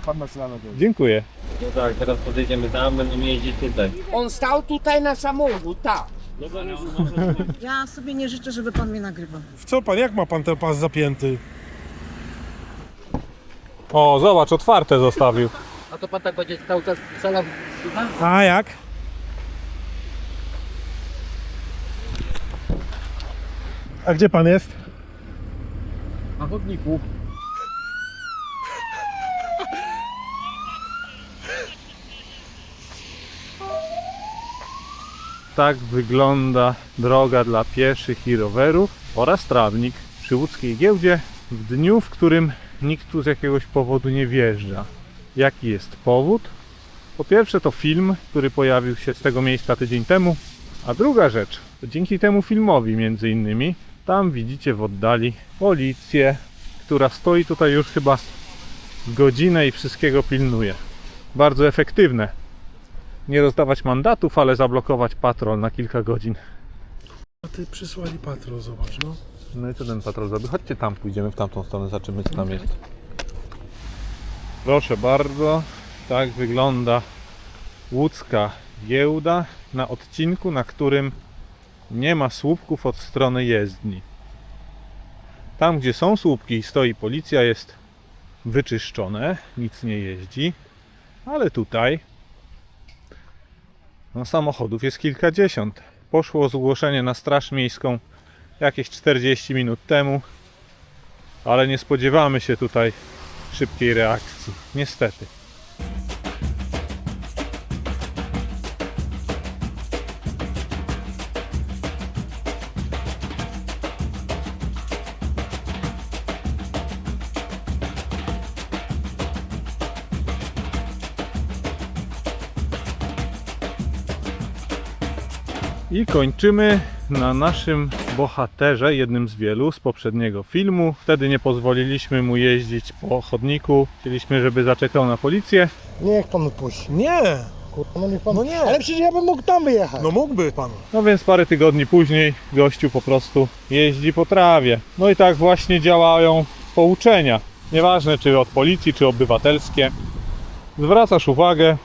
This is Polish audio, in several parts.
pan na stronę. Dziękuję. No tak, teraz podejdziemy tam, będziemy jeździć tutaj. On stał tutaj na samochód, tak. Ja sobie nie życzę, żeby pan mnie nagrywał. W co pan, jak ma pan ten pas zapięty? O, zobacz, otwarte zostawił. A to pan tak będzie stał czas strzelał? A jak? A gdzie pan jest? Na chodniku. Tak wygląda droga dla pieszych i rowerów oraz trawnik przy łódzkiej giełdzie w dniu, w którym nikt tu z jakiegoś powodu nie wjeżdża. Jaki jest powód? Po pierwsze to film, który pojawił się z tego miejsca tydzień temu, a druga rzecz, to dzięki temu filmowi między innymi, tam widzicie w oddali policję, która stoi tutaj już chyba godzinę i wszystkiego pilnuje. Bardzo efektywne. Nie rozdawać mandatów, ale zablokować patrol na kilka godzin. A ty przysłali patrol, zobacz, no. No i co ten patrol zrobi? Chodźcie tam, pójdziemy w tamtą stronę, zobaczymy co tam jest. Proszę bardzo, tak wygląda łódzka giełda na odcinku, na którym nie ma słupków od strony jezdni. Tam gdzie są słupki i stoi policja, jest wyczyszczone, nic nie jeździ, ale tutaj no, samochodów jest kilkadziesiąt. Poszło zgłoszenie na straż miejską jakieś 40 minut temu, ale nie spodziewamy się tutaj szybkiej reakcji, niestety. I kończymy na naszym bohaterze, jednym z wielu z poprzedniego filmu. Wtedy nie pozwoliliśmy mu jeździć po chodniku. Chcieliśmy, żeby zaczekał na policję. Niech pan puści. Nie! Kurwa, no niech pan... No nie. Ale przecież ja bym mógł tam wyjechać. No mógłby pan. No więc parę tygodni później gościu po prostu jeździ po trawie. No i tak właśnie działają pouczenia. Nieważne czy od policji, czy obywatelskie. Zwracasz uwagę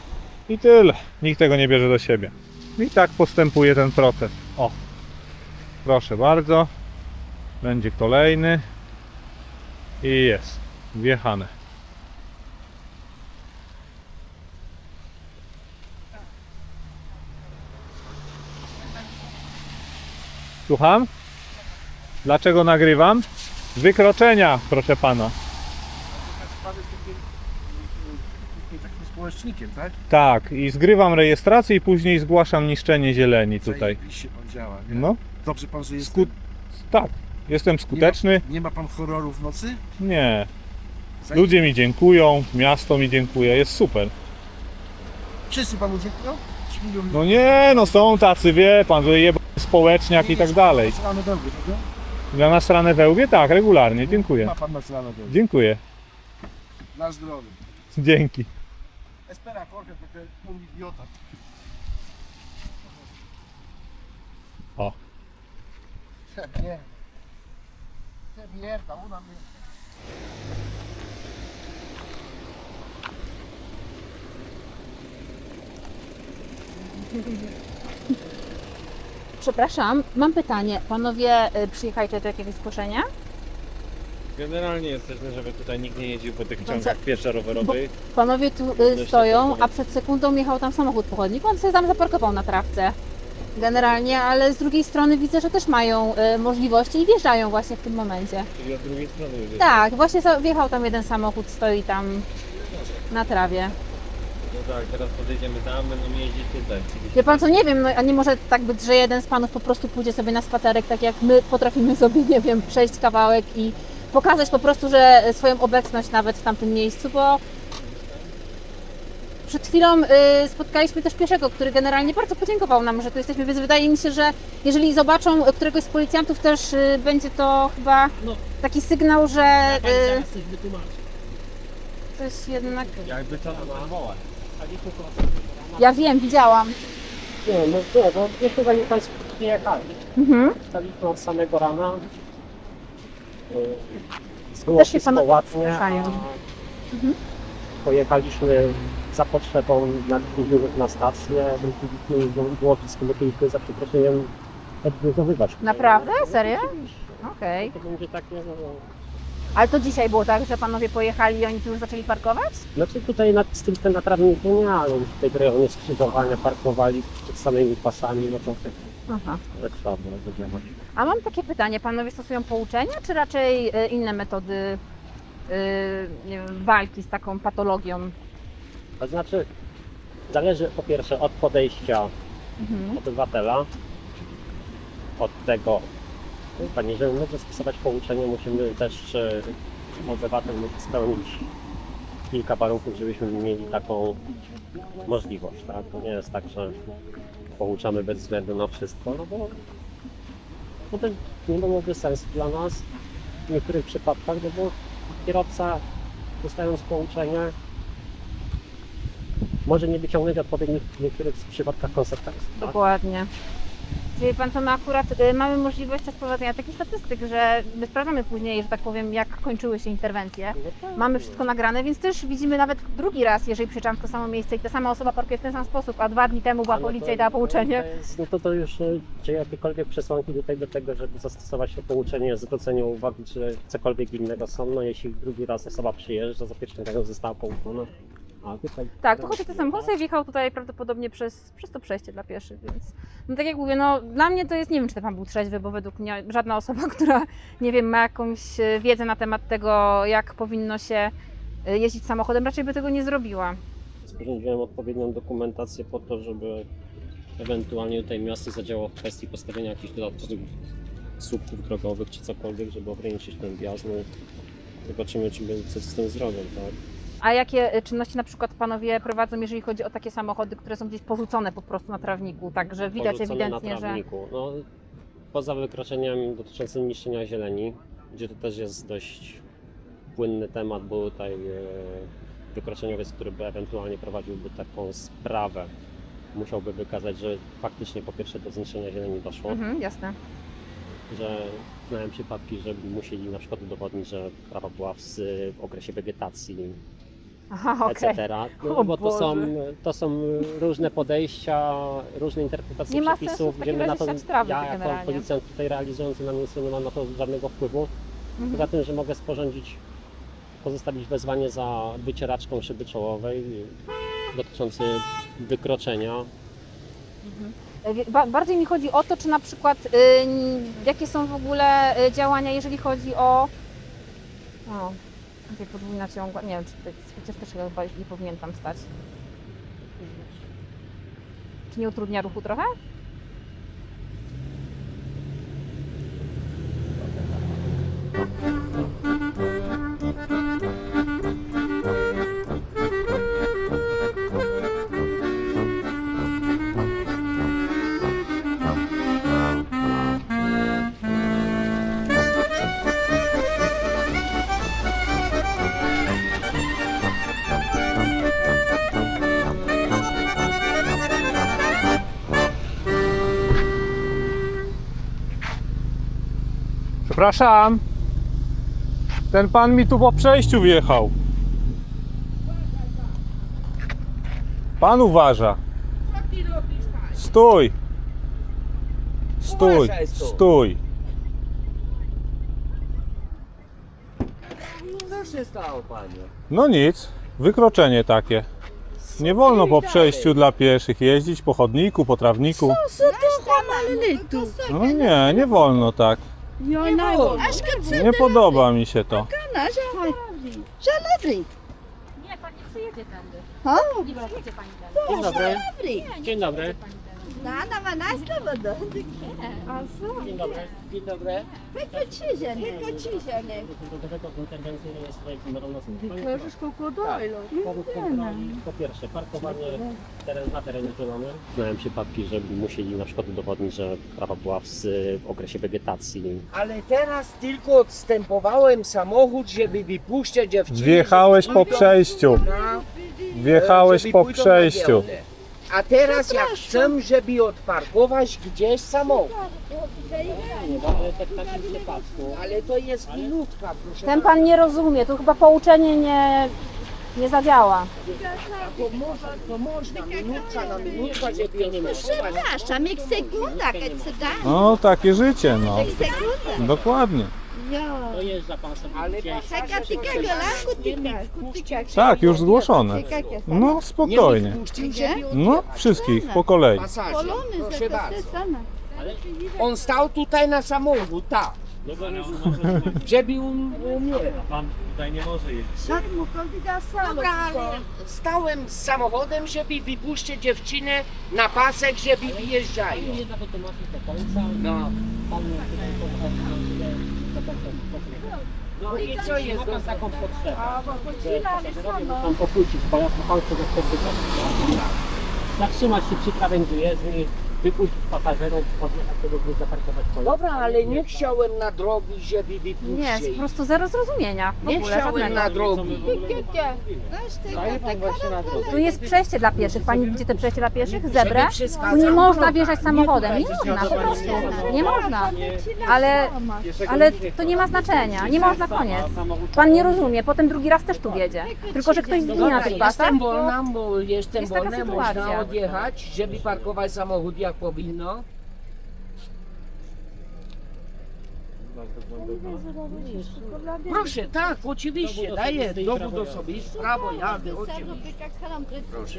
i tyle. Nikt tego nie bierze do siebie. I tak postępuje ten proces. O, proszę bardzo. Będzie kolejny. I jest. Wjechane. Słucham? Dlaczego nagrywam? Wykroczenia, proszę pana. Takim społecznikiem, tak? Tak, i zgrywam rejestrację i później zgłaszam niszczenie zieleni tutaj. Zajebiście pan działa, nie? No, Dobrze pan, że jest... tak. Jestem skuteczny. Nie ma pan horroru w nocy? Nie. Ludzie mi dziękują, miasto mi dziękuje, jest super. Wszyscy panu dziękują? Ci lubią... No nie, no są tacy, wie pan, że jeba społeczniak i tak dalej. Strony dobry, prawda? Ja na stronę we łbie? Tak, regularnie, dziękuję. Ma pan na stronę dobry. Dziękuję. Na zdrowie. Dzięki. Espera, Jorge, porque es un idiota. O. Se mierda. Se mierda, una mierda. Przepraszam, mam pytanie. Panowie przyjechali tutaj do jakiegoś zgłoszenia? Generalnie jesteśmy, żeby tutaj nikt nie jeździł po tych ciągach pieszo-rowerowych. Panowie tu stoją, a przed sekundą jechał tam samochód po chodniku, on sobie tam zaparkował na trawce. Generalnie, ale z drugiej strony widzę, że też mają możliwości i wjeżdżają właśnie w tym momencie. Czyli od drugiej strony już jest. Tak, właśnie wjechał tam jeden samochód, stoi tam na trawie. No tak, teraz podejdziemy tam, będziemy jeździć tutaj. Wie pan co, nie wiem, no, a nie może tak być, że jeden z panów po prostu pójdzie sobie na spacerek, tak jak my potrafimy sobie, nie wiem, przejść kawałek i pokazać po prostu, że swoją obecność nawet w tamtym miejscu, bo przed chwilą spotkaliśmy też pieszego, który generalnie bardzo podziękował nam, że tu jesteśmy, więc wydaje mi się, że jeżeli zobaczą któregoś z policjantów, też będzie to chyba taki sygnał, że coś jednak... Jakby co nam wołać. Ja wiem, widziałam. Nie, no nie, bo jeszcze zanim Państwo przyjechali, staliśmy od samego rana. Było Też się wszystko Panowie ładnie. ruszają. pojechaliśmy za potrzebą na stację, było blisko, musieliśmy za przeproszeniem odbudowywać. Naprawdę? Serio? Okej. To będzie takie, no, Ale to dzisiaj było tak, że panowie pojechali i oni tu już zaczęli parkować? znaczy tutaj stricte na trawniku nie, ale tutaj w rejonie skrzyżowania parkowali przed samymi pasami, no to Aha. trzeba było zadziałać. A mam takie pytanie, panowie stosują pouczenia, czy raczej inne metody nie wiem, walki z taką patologią? To znaczy, zależy po pierwsze od podejścia obywatela, od tego, Pani, że może stosować pouczenie, musimy też, obywatel musi spełnić kilka warunków, żebyśmy mieli taką możliwość, tak? To nie jest tak, że pouczamy bez względu na wszystko, no bo to nie byłoby sensu dla nas w niektórych przypadkach, no bo kierowca, dostając pouczenie, może nie wyciągnąć odpowiednich w niektórych przypadkach konsekwencji. Tak? Dokładnie. Czyli pan co, my akurat mamy możliwość też prowadzenia takich statystyk, że my sprawdzamy później, że tak powiem, jak kończyły się interwencje. Mamy wszystko nagrane, więc też widzimy nawet drugi raz, jeżeli przyjeżdżam w to samo miejsce i ta sama osoba parkuje w ten sam sposób, a 2 dni temu była policja i dała pouczenie. To już, czy jakiekolwiek przesłanki do tego, żeby zastosować to pouczenie, zwrócenie uwagi, czy cokolwiek innego są, no jeśli drugi raz osoba przyjeżdża, za pierwszym razem została pouczona. A tutaj, Tak, tu chodzi o ten samochód, sobie wjechał tutaj prawdopodobnie przez to przejście dla pieszych, więc no tak jak mówię, no dla mnie to jest, nie wiem, czy pan był trzeźwy, bo według mnie żadna osoba, która, nie wiem, ma jakąś wiedzę na temat tego, jak powinno się jeździć samochodem, raczej by tego nie zrobiła. sporządziłem odpowiednią dokumentację po to, żeby ewentualnie tutaj miasto zadziałało w kwestii postawienia jakichś dodatkowych słupków drogowych czy cokolwiek, żeby ograniczyć ten wjazd. No, zobaczymy, co z tym zrobią, tak? A jakie czynności na przykład panowie prowadzą, jeżeli chodzi o takie samochody, które są gdzieś porzucone po prostu na trawniku, tak, że widać Porzucone ewidentnie, na trawniku. No, poza wykroczeniami dotyczącymi niszczenia zieleni, gdzie to też jest dość płynny temat, bo tutaj wykroczeniowiec, który by ewentualnie prowadziłby taką sprawę, musiałby wykazać, że faktycznie po pierwsze do zniszczenia zieleni doszło, jasne. że znałem przypadki, że musieli na przykład udowodnić, że trawa była w okresie wegetacji, Aha, okej. etc. O No, bo Boże. to są różne podejścia, różne interpretacje Nie ma sensu przepisów, w takim gdzie my na razie to, siać trawy ja jako generalnie. policjant tutaj realizujący na miejscu nie mam na to żadnego wpływu. Poza tym, że mogę sporządzić, pozostawić wezwanie za wycieraczką szyby czołowej dotyczący wykroczenia. Bardziej mi chodzi o to, czy na przykład jakie są w ogóle działania, jeżeli chodzi o tutaj podwójna ciągła, nie wiem, czy tutaj chociaż też chyba nie powinien tam stać. Czy nie utrudnia ruchu trochę? Przepraszam, ten pan mi tu po przejściu wjechał. Pan uważa. Stój. Stój, stój. Co się stało, panie? No nic, wykroczenie takie. Nie wolno po przejściu dla pieszych jeździć, po chodniku, po trawniku. No nie, nie wolno tak. Nie podoba mi się to. Nie, pan nie przyjedzie tędy. Nie przyjedzie pani tędy. Dzień dobry. Dzień dobry. Dzień dobry. Dzień dobry. Interwencji rejestrowej numerą Powód kontroli, po pierwsze, parkowanie na terenie zielonym. Znałem przypadki, że musieli na przykład udowodnić, że trawa była w okresie wegetacji. Ale teraz tylko odstępowałem samochód, żeby wypuścić dziewczynę. Wjechałeś żeby po pójdą przejściu. na- Wjechałeś żeby po pójdą na przejściu. działkę. A teraz jak chcę, żeby odparkować gdzieś samochód. Ale w takim przypadku. Ale to jest minutka, proszę Ten pan nie rozumie, tu chyba pouczenie Nie zadziała. To można, minutka na minutkę, żeby nie mieszkać. Przepraszam, jak sekunda, jak se da. No, takie życie, no. Jak sekunda. Dokładnie. Ja. Dojeżdża pan sobie Ale gdzieś. Taka tyka galanku tyka. Tak, już zgłoszone. No, spokojnie. No, wszystkich po kolei. Pasażer, Polony proszę za bardzo. te same. On stał tutaj na samochód, tak, żeby umierał. Pan tutaj nie może jeździć. Tak mu kobieta sama. Dobra, ale stałem z samochodem, żeby wypuścić dziewczynę na pasek, żeby wyjeżdżają. Nie da wytłumaczyć do końca. No. Pan tutaj No i co jest? ma pan taką potrzebę. A, bo chodzila, ale sama. Pan powrócić, bo ja pan chce zastosować. Zatrzymać się przy krawędzi jezdni, wypuścić pasażerów, podjechać tego, by zaparkować pojazd. Dobra, ale nie chciałem na drogi, żeby Nie, wypuścić. po prostu zero zrozumienia. W Nie ogóle chciałem żadnego. na drogi. Tu jest przejście dla pieszych. Pani widzi te przejście dla pieszych? Zebrę? Tu przeszkadzał. nie można wjeżdżać samochodem. Nie można, po prostu. Nie można. Ale to nie ma znaczenia. Nie można, koniec. Pan nie rozumie. Potem drugi raz też tu wjedzie. Tylko, że ktoś zginie na tych pasach. Jestem wolna, bo jestem Jest taka wolna, sytuacja. można odjechać, żeby parkować samochód jak powinno. Proszę, tak, oczywiście, daję dowód osobisty, prawo jazdy, oczywiście. Proszę.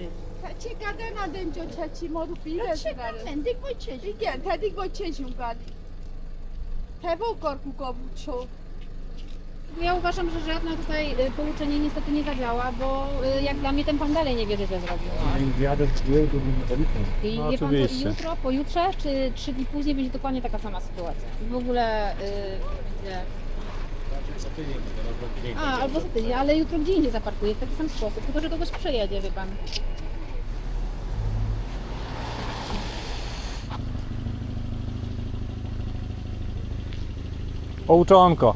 Çekada naden jo çaçi modu pire zara. Kendik boy çeşi. Igen, tedik boy çeşi ugali. Tebo korku kobuço. Ja uważam, że żadne tutaj pouczenie niestety nie zadziała, bo jak dla mnie ten pan dalej nie wie, że źle zrobił. I No, wie pan co, oczywiście. jutro, pojutrze, czy 3 dni później będzie dokładnie taka sama sytuacja. W ogóle widzę. Albo za tydzień, ale jutro gdzie indziej zaparkuje w taki sam sposób, tylko że kogoś przejedzie, wie pan. Pouczonko.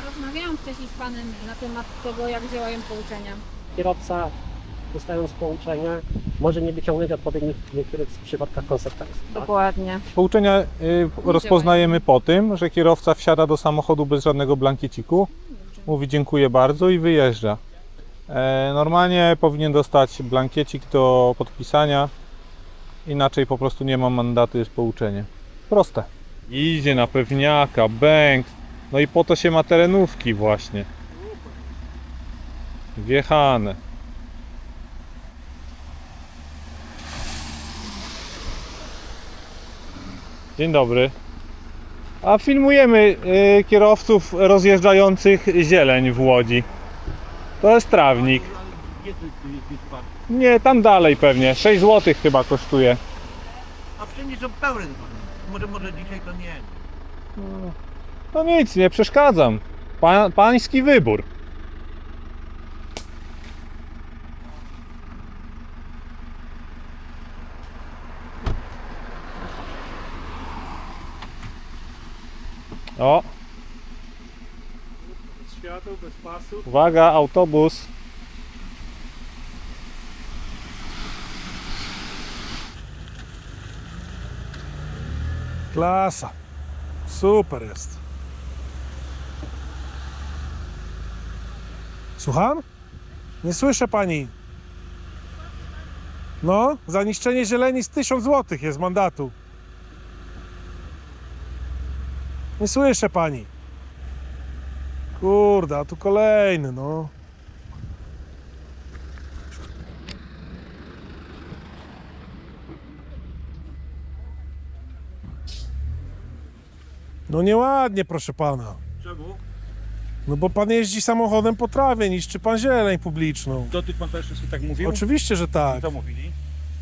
Rozmawiałam wcześniej z panem na temat tego, jak działają pouczenia. Kierowca, dostając pouczenie, może nie wyciągnąć odpowiednich w niektórych przypadkach konsekwencji. Tak? Dokładnie. Pouczenia rozpoznajemy po tym, że kierowca wsiada do samochodu bez żadnego blankieciku, mówi dziękuję bardzo i wyjeżdża. Normalnie powinien dostać blankiecik do podpisania, inaczej po prostu nie ma mandatu, jest pouczenie. Proste. Idzie na pewniaka, bęk. No i po to się ma terenówki właśnie. Wjechane. Dzień dobry. A filmujemy kierowców rozjeżdżających zieleń w Łodzi. To jest trawnik. Nie, tam dalej pewnie. 6 zł chyba kosztuje. A wszędzie są pełne. Może dzisiaj to nie. No nic, nie przeszkadzam. Pański wybór. O! Światło bez pasów. Uwaga, autobus. Klasa. Super jest. Słucham? Nie słyszę pani. No, za niszczenie zieleni z 1000 zł jest mandatu. Nie słyszę pani. Kurde, a tu kolejny, no. No nieładnie, proszę pana. Czemu? No bo pan jeździ samochodem po trawie, niszczy pan zieleń publiczną. Dotyk pan też tak mówił? Oczywiście, że tak. Co mówili?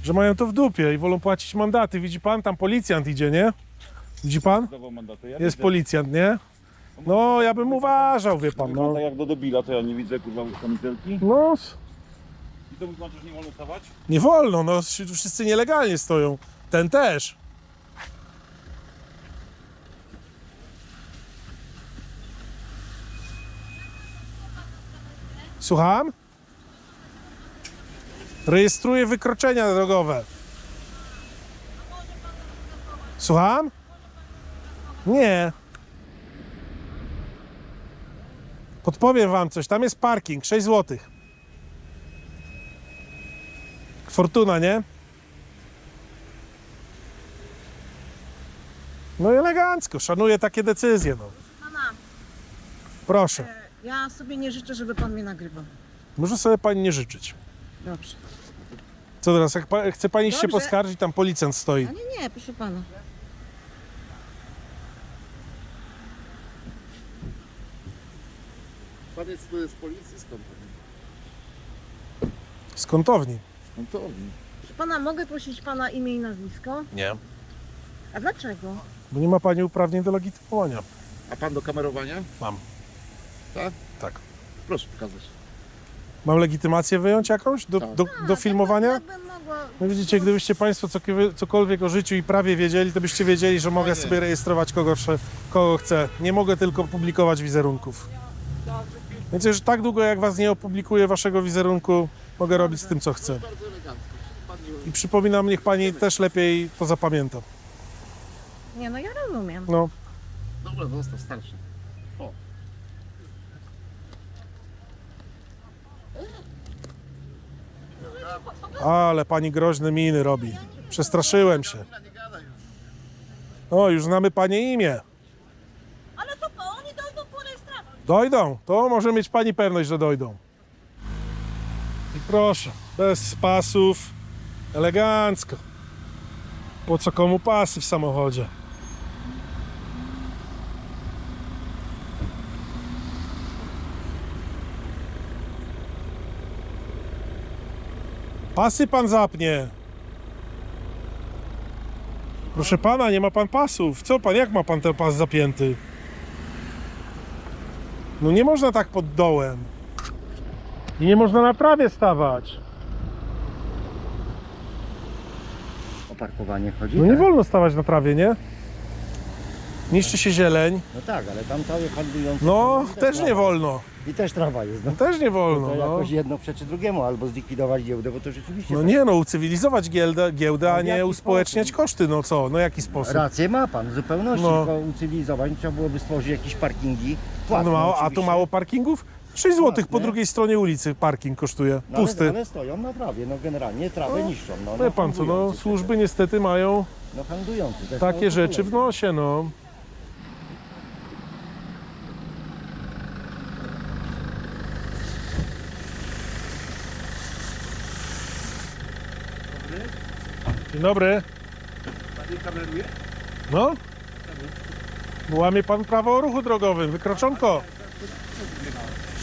Że mają to w dupie i wolą płacić mandaty. Widzi pan, tam policjant idzie, nie? Widzi pan? Zdawał mandaty. Ja Jest widzę. policjant, nie? No, ja bym uważał, wie pan, no. Wygląda jak do debila, to ja nie widzę kurwa kamizelki. No, I to mi pan też nie wolno stawać? nie wolno, no, wszyscy nielegalnie stoją. Ten też. Słucham? Rejestruję wykroczenia drogowe. Słucham? Nie. Podpowiem wam coś. Tam jest parking. 6 zł. Fortuna, nie? No i elegancko. Szanuję takie decyzje. No. Pana, Proszę. ja sobie nie życzę, żeby pan mnie nagrywał. Może sobie pani nie życzyć. Dobrze. Co teraz? Jak chce pani się Dobrze. poskarżyć, tam policjant stoi. A nie, proszę pana. Pan jest z policji, skąd? Z kątowni. Kątowni. Proszę pana, mogę prosić pana imię i nazwisko? Nie. A dlaczego? Bo nie ma pani uprawnień do legitymowania. A pan do kamerowania? Mam. Tak? Tak. Proszę pokazać. Mam legitymację wyjąć jakąś do filmowania? Jakbym mogła... No widzicie, gdybyście państwo cokolwiek o życiu i prawie wiedzieli, to byście wiedzieli, że mogę sobie rejestrować kogo chcę. Nie mogę tylko publikować wizerunków. Więc już tak długo, jak was nie opublikuję waszego wizerunku, mogę robić z tym, co chcę. Bardzo elegancko. I przypominam, niech pani też lepiej to zapamięta. Nie, no ja rozumiem. No. Dobra, został starszy. O. Ale pani groźne miny robi. Przestraszyłem się. O, już znamy pani imię. Ale to oni dojdą po rejestrację. Dojdą, to może mieć pani pewność, że dojdą. I proszę, bez pasów, elegancko. Po co komu pasy w samochodzie? Pasy pan zapnie. Proszę pana, nie ma pan pasów. Co pan, jak ma pan ten pas zapięty? No nie można tak pod dołem. I nie można na prawie stawać. O parkowanie chodzi? No nie tak? wolno stawać na prawie, nie? Niszczy się zieleń. No tak, ale tam cały handlujący... No, i też nie trawa. wolno. I też trawa jest, no. Też nie wolno, To no. jakoś jedno przeczy drugiemu, albo zlikwidować giełdę, bo to rzeczywiście... No tak. nie no, ucywilizować giełdę, a A w nie jaki uspołeczniać sposób? koszty, no co, no jaki sposób? Rację ma pan, w zupełności, No. tylko ucywilizować, trzeba byłoby stworzyć jakieś parkingi No płatne mało, a tu oczywiście. mało parkingów? 6 zł po Płatne. drugiej stronie ulicy parking kosztuje, No pusty. ale stoją na trawie, no generalnie trawę niszczą, no. Wie pan co, no handlujący służby przecież. niestety mają No handlujący. to jest takie mało rzeczy w popularne. nosie, no. Dzień dobry. Pani kameruje? No? Łamie pan prawo o ruchu drogowym, wykroczonko.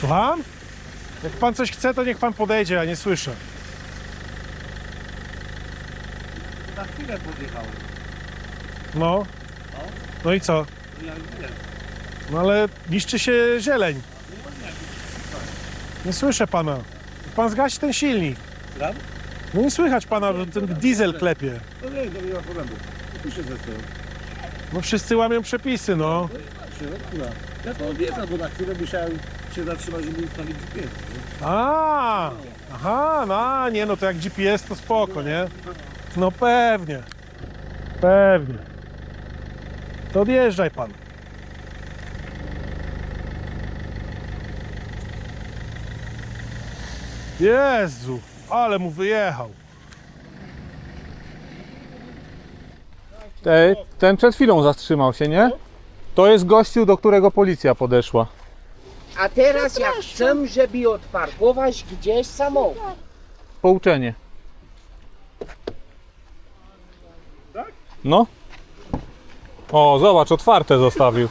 Słucham? Jak pan coś chce, to niech pan podejdzie, ja nie słyszę. Na chwilę podjechałem. No. No i co? Ja wiem. No ale niszczy się zieleń. Nie słyszę pana. Pan zgasi ten silnik. Tam? No nie słychać pana, że ten diesel klepie. No nie, to nie ma problemu. Tu się zechcę. No wszyscy łamią przepisy, no. Ja to odjeżdżam, bo na chwilę musiałem się zatrzymać, żeby ustawić GPS. Aha, no nie, no to jak GPS to spoko, nie? No pewnie. Pewnie. To odjeżdżaj pan. Jezu, ale mu wyjechał. Ten przed chwilą zatrzymał się, nie? To jest gościu, do którego policja podeszła. A teraz jak chcę, żeby odparkować gdzieś samochód. Pouczenie. No. O, zobacz, otwarte zostawił.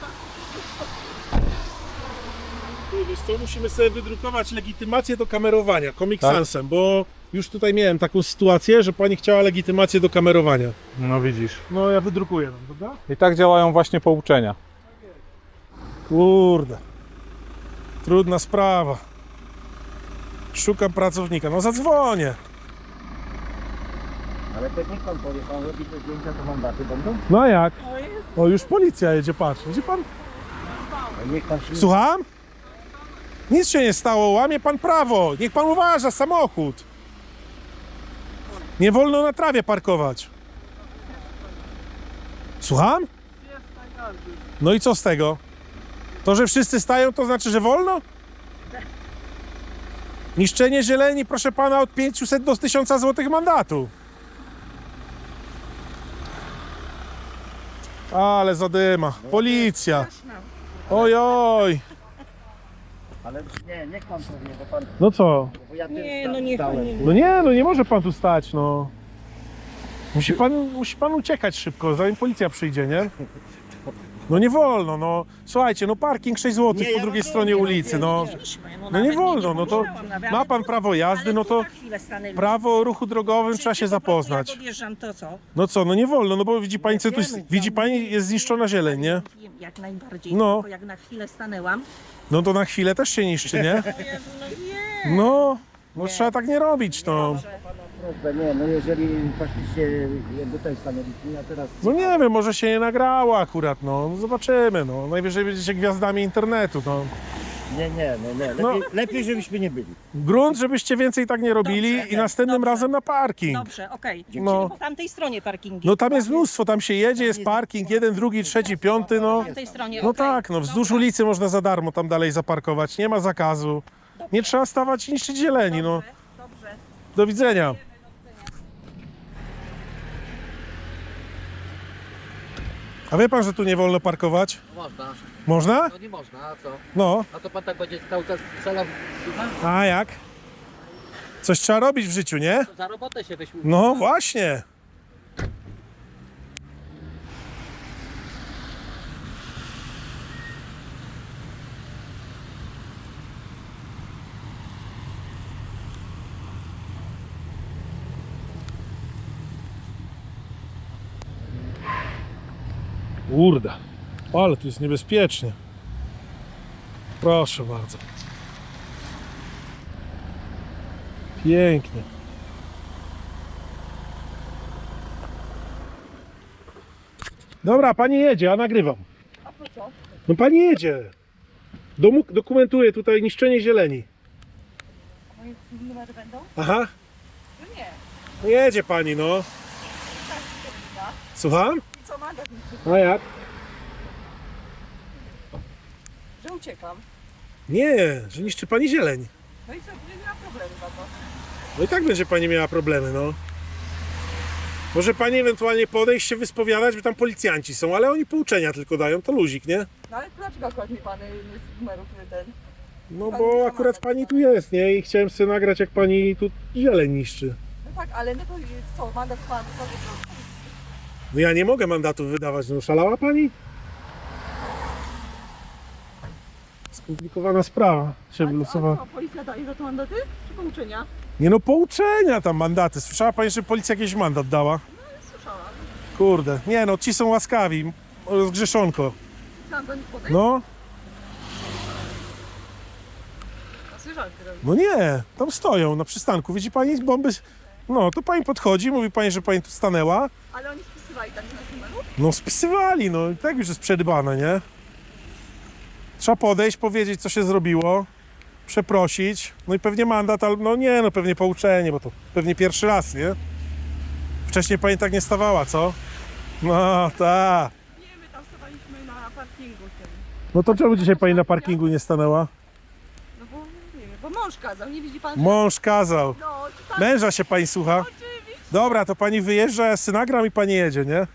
Wiesz co, musimy sobie wydrukować legitymację do kamerowania, Comic Tak? Sansem, bo już tutaj miałem taką sytuację, że pani chciała legitymację do kamerowania. No widzisz. No ja wydrukuję nam, dobra? I tak działają właśnie pouczenia. Kurde. Trudna sprawa. Szukam pracownika. No zadzwonię. Ale też niech pan powie, pan robi te zdjęcia, to mandaty będą? No a jak? O, już policja jedzie, patrz. Widzi pan? Niech pan się... Słucham? Nic się nie stało, łamie pan prawo. Niech pan uważa, samochód. Nie wolno na trawie parkować. Słucham? No i co z tego? To, że wszyscy stają, to znaczy, że wolno? Niszczenie zieleni, proszę pana, od 500 do 1000 zł mandatu. Ale zadyma. Policja. Oj, oj. Ale nie, niech pan powie, bo pan... No co? Bo ja Nie, no niech pan nie... No nie może pan tu stać, no. Musi pan uciekać szybko, zanim policja przyjdzie, nie? No nie wolno, no. Słuchajcie, no parking 6 zł po drugiej stronie ulicy, no. No nie wolno, no to ma pan prawo jazdy, no to prawo o ruchu drogowym trzeba się zapoznać. Jak odjeżdżam, to co? No co, no nie wolno, no bo widzi pani, co tu jest, widzi pani, jest zniszczona zieleń, nie? Jak najbardziej, No. tylko jak na chwilę stanęłam. No to na chwilę też się niszczy, nie? O Jezu, no nie. No trzeba tak nie robić, no. Prośbę, nie, no jeżeli faktycznie jakby tutaj stanęliśmy, a teraz... No nie wiem, może się nie nagrało akurat, no. Zobaczymy, no. Najwyżej będziecie gwiazdami internetu, no. Nie, lepiej żebyśmy nie byli. Grunt, żebyście więcej tak nie robili Dobrze, i następnym dobrze. razem na parking. Dobrze, okej. No. Po tamtej stronie parkingi. No tam jest mnóstwo, tam się jedzie, jest parking, 1, 2, 3, 5, no. Po tamtej stronie, No okej. tak, no wzdłuż ulicy można za darmo tam dalej zaparkować, nie ma zakazu. Nie trzeba stawać i niszczyć zieleni, no. Dobrze. Do widzenia. A wie pan, że tu nie wolno parkować? Można. Można? No nie można, a co? No. A to pan tak będzie cały czas strzelał A jak? Coś trzeba robić w życiu, nie? za robotę się weźmie. No właśnie. Kurde, ale tu jest niebezpiecznie. Proszę bardzo. Pięknie. Dobra, pani jedzie, a nagrywam. A po co? No pani jedzie. Dokumentuje tutaj niszczenie zieleni. Moje numery będą? Aha. No nie. No jedzie pani, no. Słucham? I co mandat? A jak? Że uciekam. Nie, że niszczy pani zieleń. No i co, nie ma problemu za to. No i tak będzie pani miała problemy, no. Może pani ewentualnie podejść się wyspowiadać, bo tam policjanci są, ale oni pouczenia tylko dają, to luzik, nie? No ale dlaczego akurat mi pan z numerów ten? No bo akurat pani tu jest, nie? I chciałem sobie nagrać, jak pani tu zieleń niszczy. No tak, ale no to co, mandat pan powie, No ja nie mogę mandatów wydawać, no szalała pani? Skomplikowana sprawa się wylosowała. co, policja daje za to mandaty? Czy pouczenia? Nie no, pouczenia tam mandaty. Słyszała pani, że policja jakiś mandat dała? No słyszałam. Kurde, nie no, ci są łaskawi. Zgrzeszonko. Chciałam do nich podejść? No, A słyszałam, no nie, tam stoją na przystanku. Widzi pani bomby? No, to pani podchodzi, mówi pani, że pani tu stanęła. Ale oni spisywali tak na numeru? No spisywali, no i tak już jest przedbane, nie? Trzeba podejść, powiedzieć, co się zrobiło, przeprosić, no i pewnie mandat, albo no nie, no pewnie pouczenie, bo to pewnie pierwszy raz, nie? Wcześniej pani tak nie stawała, co? No, tak. Nie, my tam stawaliśmy na parkingu tym. No to czemu dzisiaj pani na parkingu nie stanęła? No bo nie wiem, bo mąż kazał, nie widzi pan? Mąż kazał. No, czy pan... Męża się pani słucha? Oczywiście. Dobra, to pani wyjeżdża, ja synagram i pani jedzie, nie?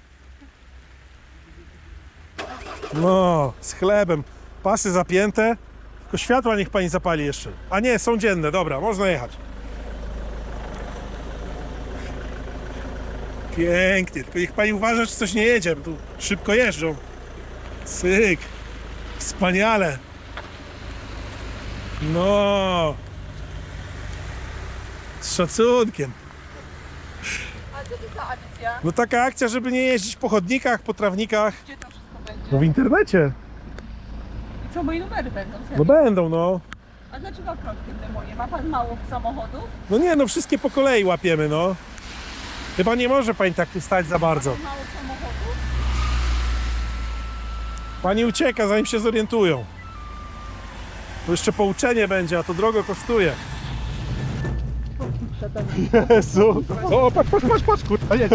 No, z chlebem. Pasy zapięte. Tylko światła niech pani zapali jeszcze. A nie, są dzienne, dobra, można jechać. Pięknie, tylko niech pani uważa, czy coś nie jedzie, bo tu szybko jeżdżą. Cyk. Wspaniale. No. Z szacunkiem. A co to za akcja? No taka akcja, żeby nie jeździć po chodnikach, po trawnikach. Gdzie to wszystko będzie? No w internecie. I co, moje numery będą? No będą, no. A dlaczego akurat te moje? Ma pan mało samochodów? No nie, no wszystkie po kolei łapiemy, no. Chyba nie może pani tak tu stać za bardzo. Mało samochodów? Pani ucieka, zanim się zorientują. To jeszcze pouczenie będzie, a to drogo kosztuje. Jezu! O, patrz, kurwa, nie.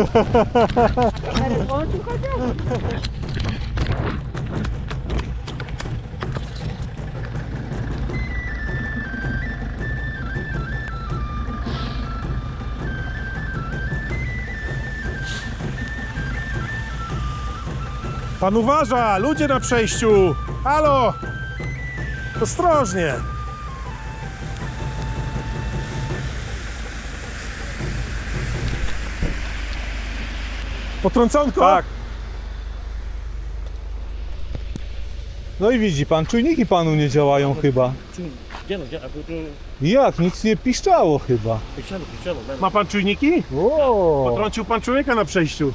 Pan uważa! Ludzie na przejściu! Halo! Ostrożnie! Potrąconko? Tak. No i widzi pan, czujniki panu nie działają chyba. Gdzie no, gdzie? A tu Jak? Nic nie piszczało chyba. piszczelo. Ma pan czujniki? O. Potrącił pan człowieka na przejściu.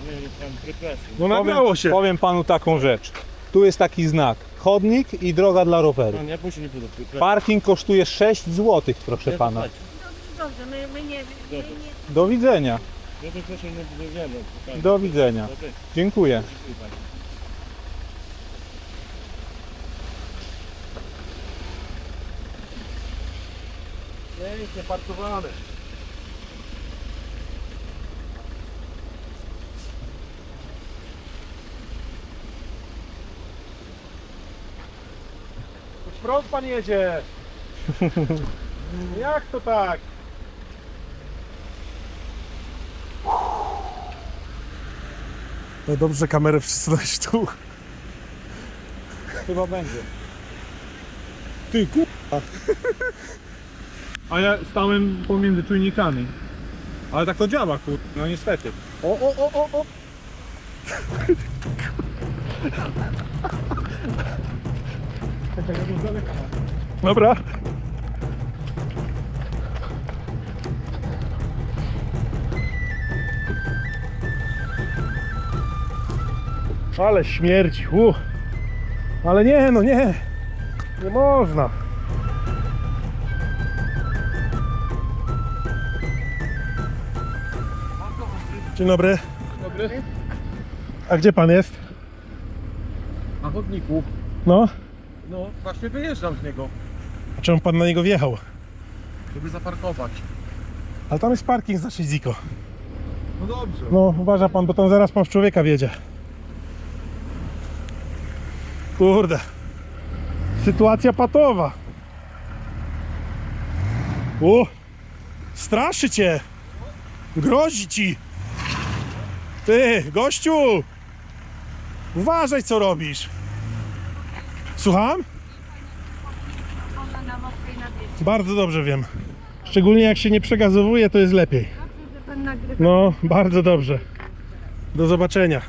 No Powiem, nagrało się. powiem panu taką rzecz. Tu jest taki znak. Chodnik i droga dla roweru. Nie, później nie budę. Parking kosztuje 6 zł, proszę pana. Dobrze, my nie... Do widzenia. Ja to proszę nie wiemy. Do widzenia. Dziękuję. Pięknie parkowane. W front pan jedzie. Jak to tak? No dobrze, kamerę wcisnąłeś tu. Chyba będzie. Ty kurwa. A ja stałem pomiędzy czujnikami. Ale tak to działa, kur... No niestety. O. Dobra. Ale śmierdzi. Ale nie, no nie. Nie można. Dzień dobry. Dobry. A gdzie pan jest? Na chodniku. No. No, właśnie wyjeżdżam z niego, A czemu pan na niego wjechał? żeby zaparkować. Ale tam jest parking za Shiziko. No dobrze. No, uważa pan, bo tam zaraz pan w człowieka wjedzie. Kurde. Sytuacja patowa. Straszy cię. Grozi ci. Ty, gościu. Uważaj, co robisz. Słucham? Bardzo dobrze wiem. Szczególnie jak się nie przegazowuje, to jest lepiej. No, bardzo dobrze. Do zobaczenia.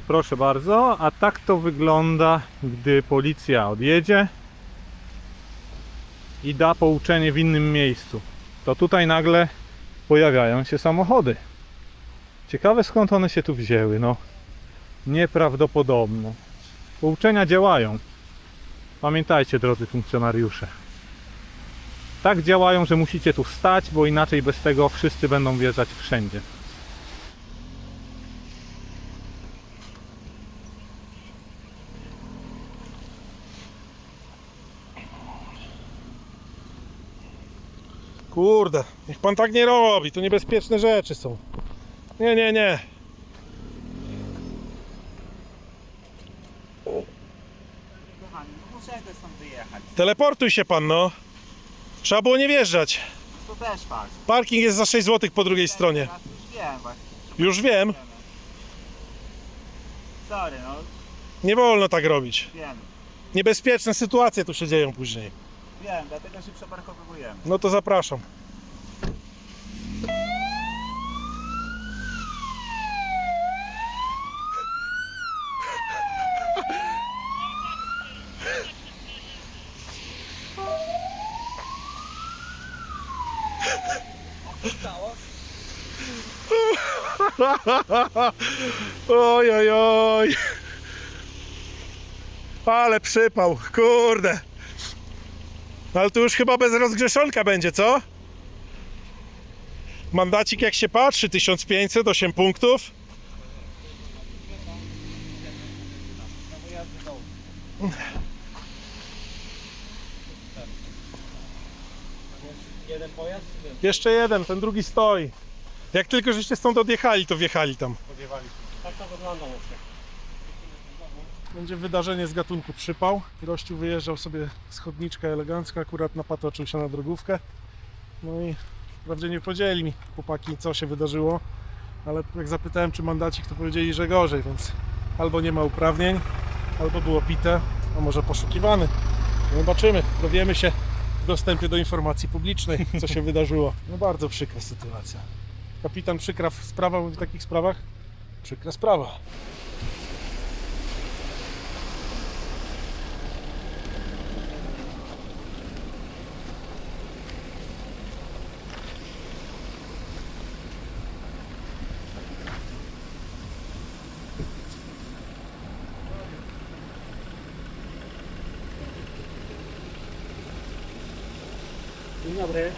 Proszę bardzo, a tak to wygląda, gdy policja odjedzie i da pouczenie w innym miejscu. To tutaj nagle pojawiają się samochody. Ciekawe, skąd one się tu wzięły, no. Nieprawdopodobne. Pouczenia działają. Pamiętajcie, drodzy funkcjonariusze. Tak działają, że musicie tu stać, bo inaczej bez tego wszyscy będą wjeżdżać wszędzie. Kurde, niech pan tak nie robi, to niebezpieczne rzeczy są. Nie. Kochani, no muszę jakoś stąd wyjechać. Teleportuj się pan, no. Trzeba było nie wjeżdżać. To też fakt. Parking jest za 6 zł po drugiej stronie. Teraz już wiem właśnie. Już wiem. Sorry, no Nie wolno tak robić. wiem. Niebezpieczne sytuacje tu się dzieją później. Wiem, dlatego się przeparkowujemy. No to zapraszam. Oj. Ale przypał, kurde. Ale tu już chyba bez rozgrzeszonka będzie, co? Mandacik jak się patrzy, 1500, 8 punktów. Jeden pojazd? Jeszcze jeden, ten drugi stoi. Jak tylko żeście stąd odjechali, to wjechali tam. Tak to wygląda jeszcze. Będzie wydarzenie z gatunku przypał. Gościu wyjeżdżał sobie z chodniczka elegancko, akurat napatoczył się na drogówkę. No i wprawdzie nie powiedzieli mi chłopaki, co się wydarzyło, ale jak zapytałem, czy mandacik, to powiedzieli, że gorzej, więc albo nie ma uprawnień, albo było pite, a może poszukiwany. Zobaczymy, dowiemy się w dostępie do informacji publicznej, co się wydarzyło. No bardzo przykra sytuacja. Kapitan przykra sprawa, mówi w takich sprawach? Przykra sprawa. Dzień dobry.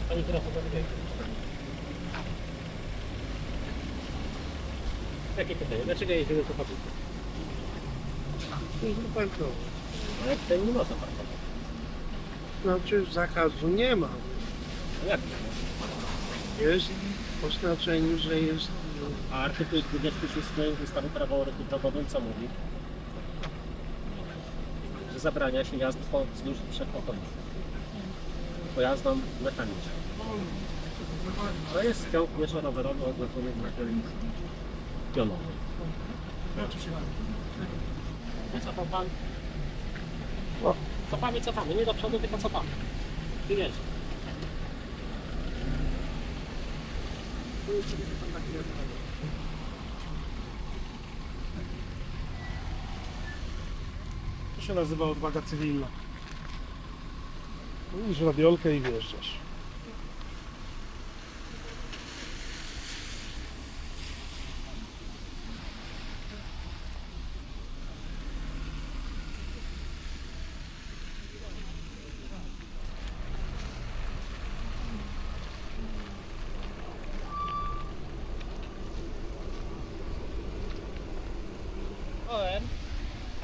Pani kierowca, jakie pytanie? Dlaczego jeździmy po fabryce? Ale tutaj nie można parkować. Znaczy zakazu nie ma. Jak? Jest w oznaczeniu, że jest... A artykuł 26 ustawy Prawo o ruchu drogowym co mówi? Że zabrania się jazdy wzdłuż wszechokolic pojazdom mechanicznym. To jest ciąg pieszo-rowerowy oznaczony znakiem pionowym. Wycofał pan? Cofamy, nie do przodu, tylko cofamy. Ty wiesz. To się nazywa odwaga cywilna. Mówisz radiolkę i wjeżdżasz.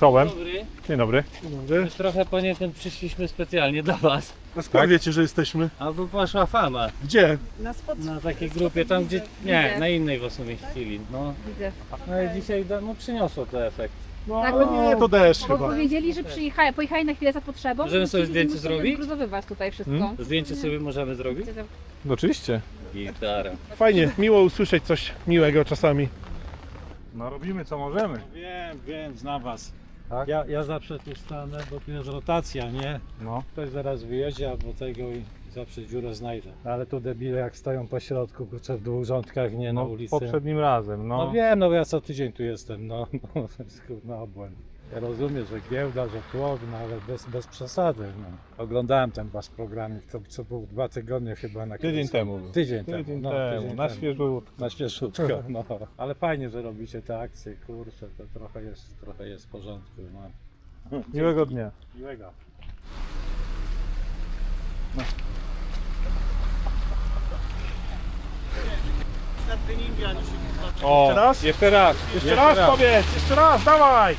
Czołem. Dobry. Dzień dobry. Już trochę poniekąd przyszliśmy specjalnie do was. A skąd wiecie, że jesteśmy? Albo poszła fama Gdzie? na takiej grupie, tam gdzie... Nie, na innej was umieścili. No, Widzę. no i dzisiaj przyniosło to efekt. No Tak, ale nie, to deszcz Bo chyba. powiedzieli, że pojechali na chwilę za potrzebą. Możemy sobie i zdjęcie musimy zrobić? zgruzowywać tutaj wszystko. Zdjęcie sobie możemy zrobić? No oczywiście. Gitara. Fajnie, miło usłyszeć coś miłego czasami. No robimy co możemy. Wiem, znam was. Tak? Ja zawsze tu stanę, bo tu jest rotacja, nie? No. Ktoś zaraz wyjedzie albo tego i zawsze dziurę znajdę. Ale tu debile jak stoją po środku, kurczę, w dwóch rządkach, nie na No, ulicy. poprzednim razem, No no. wiem, no ja co tydzień tu jestem, no to jest kurna obłęd. Ja rozumiem, że giełda, że tłok, no ale bez przesady. No. Oglądałem ten wasz programik, co był 2 tygodnie chyba na Tydzień temu był. Tydzień temu, Tydzień no, temu, tydzień na temu. świeżutko. Na świeżutko, no. Ale fajnie, że robicie te akcje, kurczę, to trochę jest w porządku, no. Miłego dnia. Miłego. O, Jeszcze raz? Jeszcze raz. Jeszcze raz powiedz, jeszcze raz, dawaj!